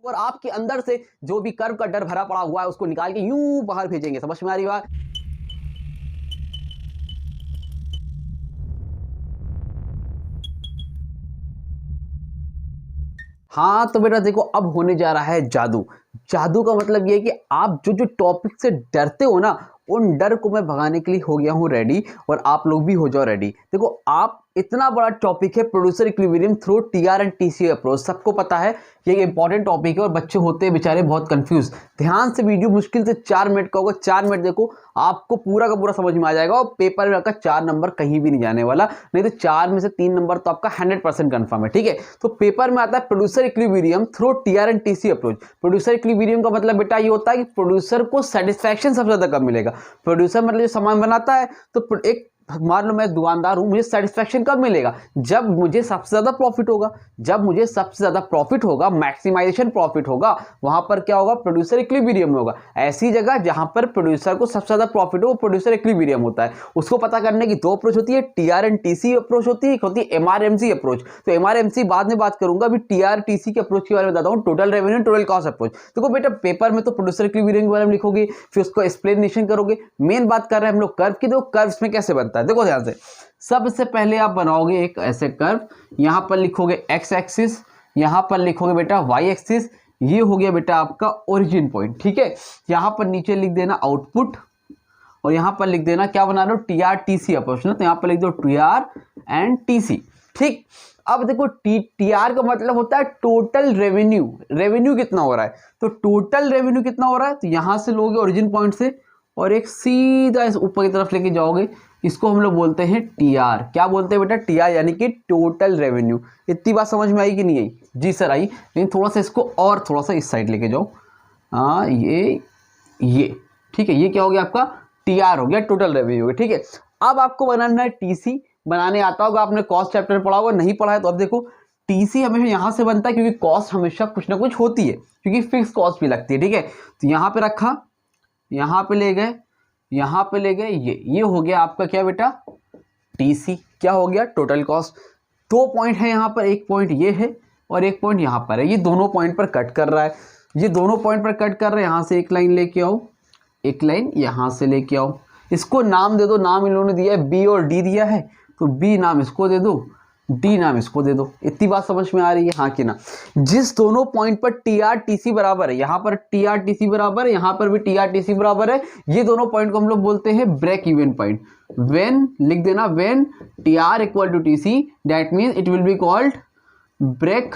और आपके अंदर से जो भी कर्व का डर भरा पड़ा हुआ है उसको निकाल के यूं बाहर भेजेंगे। समझ में आ रही बात? हाँ तो बेटा देखो, अब होने जा रहा है जादू। जादू का मतलब ये है कि आप जो जो टॉपिक से डरते हो ना, उन डर को मैं भगाने के लिए हो गया हूं रेडी, और आप लोग भी हो जाओ रेडी। देखो, आप इतना बड़ा टॉपिक है producer equilibrium through TR and TC approach, सबको पता है ये एक इंपॉर्टेंट टॉपिक है और बच्चे होते हैं बेचारे बहुत कंफ्यूज। ध्यान से वीडियो मुश्किल से 4 मिनट का होगा, 4 मिनट देखो, आपको पूरा का पूरा समझ में आ जाएगा और पेपर में आपका 4 नंबर कहीं भी नहीं जाने वाला, नहीं तो 4 में से 3 नंबर तो आपका 100% कंफर्म है। ठीक है, तो पेपर में आता है producer equilibrium through TR and TC approach. Producer equilibrium का मतलब बेटा ये होता है कि प्रोड्यूसर को सेटिस्फैक्शन सबसे ज्यादा कब मिलेगा। प्रोड्यूसर मतलब जो सामान बनाता है, तो एक मान लो मैं दुकानदार हूं, मुझे सेटिस्फैक्शन कब मिलेगा? जब मुझे सबसे ज्यादा प्रॉफिट होगा। जब मुझे सबसे ज्यादा प्रॉफिट होगा, मैक्सिमाइजेशन प्रॉफिट होगा, वहां पर क्या होगा? प्रोड्यूसर इक्विलिब्रियम में होगा। ऐसी जगह जहां पर प्रोड्यूसर को सबसे ज्यादा प्रॉफिट हो, वो प्रोड्यूसर इक्विलिब्रियम होता है। उसको पता करने की 2 अप्रोच होती है, टीआर एंड टीसी अप्रोच होती है, एक होती है एमआरएमसी अप्रोच। तो एमआरएमसी बाद में बात करूंगा, अभी टीआर टीसी के अप्रोच के बारे में बताता हूं, total revenue total cost approach. देखो बेटा, पेपर में तो प्रोड्यूसर इक्विलिब्रियम के बारे में लिखोगे, फिर उसको एक्सप्लेनेशन करोगे। मेन बात कर रहे हैं हम लोग कर्व की। देखो कर्व्स में कैसे बनता है, देखो ध्यान से। सबसे पहले आप बनाओगे एक ऐसे कर्व, यहां पर लिखोगे एक्स एक्सिस, यहां पर लिखोगे बेटा वाई एक्सिस, ये हो गया बेटा आपका ओरिजिन पॉइंट। ठीक है, यहां पर नीचे लिख देना आउटपुट, और यहां पर लिख देना क्या बना रहे हो? टीआर टीसी अप्रोच ना, तो यहां पर लिख दो टीआर एंड टीसी। ठीक, अब देखो टीआर का मतलब होता है टोटल रेवेन्यू। रेवेन्यू कितना हो रहा है, तो टोटल रेवेन्यू कितना हो रहा है, तो यहां से लोगे ओरिजिन पॉइंट से और एक सीधा इस ऊपर की तरफ लेके जाओगे, इसको हम लोग बोलते हैं टीआर। क्या बोलते हैं बेटा? टीआर, यानी कि टोटल रेवेन्यू। इतनी बात समझ में आई कि नहीं आई? जी सर आई, लेकिन थोड़ा सा इसको और थोड़ा सा इस साइड लेके जाओ। हाँ ये ठीक है, ये क्या हो गया आपका? टीआर हो गया, टोटल रेवेन्यू हो गया। ठीक है, अब आपको बनाना है टीसी। बनाने आता होगा, आपने कॉस्ट चैप्टर पढ़ा होगा, नहीं पढ़ा है तो अब देखो, टीसी हमेशा यहां से बनता है, क्योंकि कॉस्ट हमेशा कुछ ना कुछ होती है, क्योंकि फिक्स कॉस्ट भी लगती है। ठीक है, तो यहां पे रखा, यहां पे ले गए, यहां पे ले गए, ये हो गया आपका क्या बेटा? टीसी। क्या हो गया? Total cost. 2 पॉइंट है यहां पर, एक पॉइंट ये है और एक पॉइंट यहां पर है, ये दोनों पॉइंट पर कट कर रहा है, ये दोनों पॉइंट पर कट कर रहे हैं। यहां से एक लाइन लेके आओ, एक लाइन यहां से लेके आओ, इसको नाम दे दो। नाम इन लोगों ने दिया है बी और डी दिया है, तो बी नाम इसको दे दो, डी नाम इसको दे दो। इतनी बात समझ में आ रही है? हाँ कि ना? जिस दोनों पॉइंट पर टीआर टीसी बराबर है, यहां पर टीआर टीसी बराबर है, यहां पर भी टीआर टीसी बराबर है, ये दोनों पॉइंट को हम लोग बोलते हैं ब्रेक इवन पॉइंट। व्हेन लिख देना, when TR equal to TC, that means it will be called break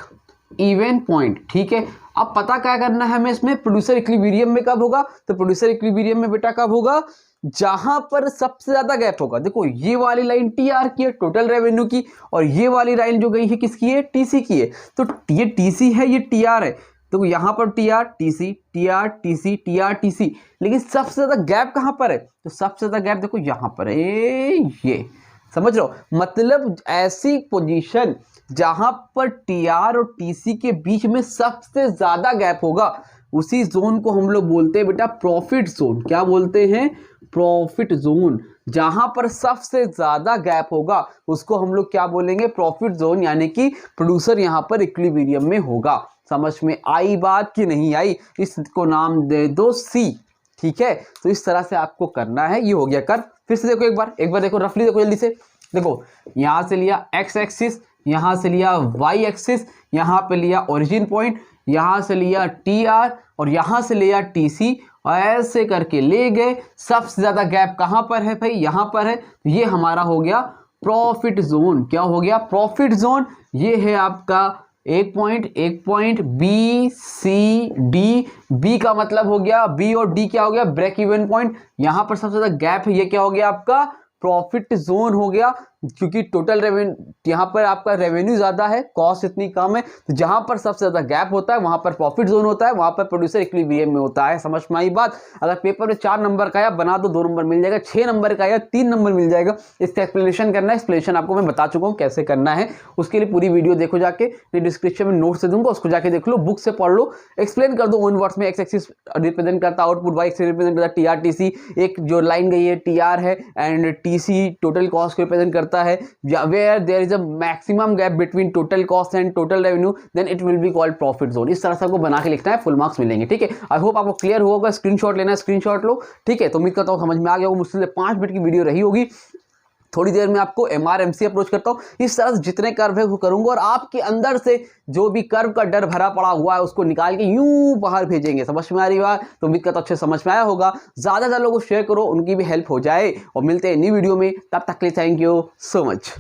even point. ठीक है, अब पता क्या करना है हमें इसमें? प्रोड्यूसर इक्विलिब्रियम में कब होगा? तो प्रोड्यूसर इक्विलिब्रियम में बेटा कब होगा? जहां पर सबसे ज्यादा गैप होगा। देखो, ये वाली लाइन टीआर की है, टोटल रेवेन्यू की, और ये वाली लाइन जो गई है किसकी है? टीसी की है। तो ये टीसी है, ये टीआर है, तो यहां पर TR TC, TR TC, TR TC, लेकिन सबसे ज्यादा गैप कहां पर है? तो सबसे ज्यादा गैप देखो यहां पर है, ये समझ लो, मतलब ऐसी पोजीशन जहां पर टीआर और टीसी के बीच में सबसे ज्यादा गैप होगा, उसी जोन को हम लोग बोलते हैं बेटा प्रॉफिट जोन। क्या बोलते हैं? Profit zone. जहां पर सबसे ज्यादा गैप होगा उसको हम लोग क्या बोलेंगे? प्रॉफिट जोन, यानी कि प्रोड्यूसर यहां पर इक्विलिब्रियम में होगा। समझ में आई बात कि नहीं आई? इसको नाम दे दो सी। ठीक है, तो इस तरह से आपको करना है। ये हो गया कर। फिर से देखो, एक बार देखो, रफली देखो जल्दी से। देखो, यहां से लिया एक्स एक्सिस, यहां से लिया वाई एक्सिस, यहां पे लिया ओरिजिन पॉइंट, यहां से लिया टीआर और यहां से लिया टीसी, और ऐसे करके ले गए। सबसे ज्यादा गैप कहां पर है भाई? यहां पर है। ये हमारा हो गया प्रॉफिट जोन। क्या हो गया? Profit zone. ये है आपका एक point B C D. B का मतलब हो गया, बी और डी क्या हो गया? Break even point. यहां पर सबसे ज्यादा गैप है, ये क्या हो गया आपका? प्रॉफिट जोन हो गया, क्योंकि टोटल रेवेन्यू, यहां पर आपका रेवेन्यू ज्यादा है, कॉस्ट इतनी कम है, तो जहां पर सबसे ज्यादा गैप होता है वहां पर प्रॉफिट जोन होता है, वहां पर प्रोड्यूसर इक्विलिब्रियम में होता है। समझ में आई बात? अगर पेपर में 4 नंबर का या बना दो 2 नंबर मिल जाएगा, 6 नंबर का या 3 नंबर मिल जाएगा। इसका एक्सप्लेनेशन करना है, एक्सप्लेनेशन आपको मैं बता चुका हूं कैसे करना है। उसके लिए पूरी वीडियो देखो जाके, डिस्क्रिप्शन में नोट्स दे दूंगा, उसको जाके देख लो, बुक से पढ़ लो, एक्सप्लेन कर दो ओन वर्ड्स में। एक्स एक्सिस रिप्रेजेंट करता है आउटपुट, वाई एक्सिस रिप्रेजेंट करता है टीआर टीसी, एक जो लाइन गई है टीआर है, एंड टीसी टोटल कॉस्ट को रिप्रेजेंट करता करता है, where there is a maximum gap between total cost and total revenue, then it will be called profit zone. इस तरह से आपको बना के लिखना है, फुल मार्क्स मिलेंगे। ठीक है, आई होप आपको क्लियर होगा। स्क्रीनशॉट लेना है, स्क्रीनशॉट लो। ठीक है, तो उम्मीद करता हूँ समझ में आ गया होगा। मुश्किल से 5 मिनट की वीडियो रही होगी। थोड़ी देर में आपको MRMC अप्रोच करता हूँ। इस तरह से जितने कर्व है वो करूंगा और आपके अंदर से जो भी कर्व का डर भरा पड़ा हुआ है उसको निकाल के यूं बाहर भेजेंगे। समझ में आ रही बात? तो उम्मीद करता हूं अच्छे समझ में आया होगा। ज्यादा लोगों को शेयर करो, उनकी भी हेल्प हो जाए। और मिलते हैं नई वीडियो में, तब तक के लिए थैंक यू सो मच।